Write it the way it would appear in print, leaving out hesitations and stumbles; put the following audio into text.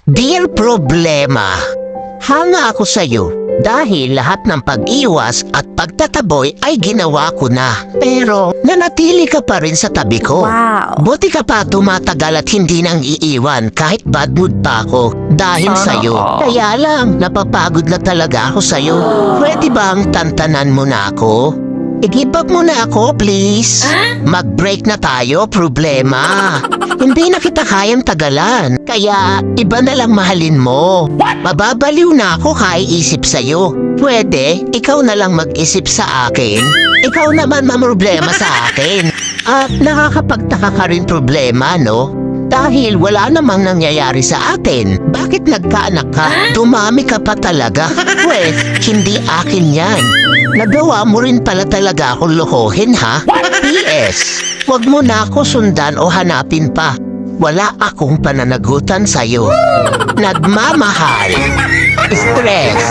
Dear Problema, hanga ako sa'yo dahil lahat ng pag-iwas at pagtataboy ay ginawa ko na. Pero nanatili ka pa rin sa tabi ko. Wow. Buti ka pa tumatagal at hindi nang iiwan kahit bad mood pa ako dahil sa'yo. Kaya lang, napapagod na talaga ako sa'yo. Pwede bang tantanan mo na ako? I-give up mo na ako, please. Mag-break na tayo, problema. Hindi na kita kayang tagalan. Kaya, iba na lang mahalin mo. Mababaliw na ako kaiisip sa'yo. Pwede, ikaw na lang mag-isip sa akin. Ikaw naman mamroblema sa akin. At nakakapagtaka ka rin problema, no? Dahil wala namang nangyayari sa atin. Bakit nagkaanak ka? Dumami ka pa talaga. Pwes, hindi akin yan. Nagawa mo rin pala talaga akong lokohin, ha? P.S. Huwag mo na ako sundan o hanapin pa. Wala akong pananagutan sa'yo. Nagmamahal. Stress.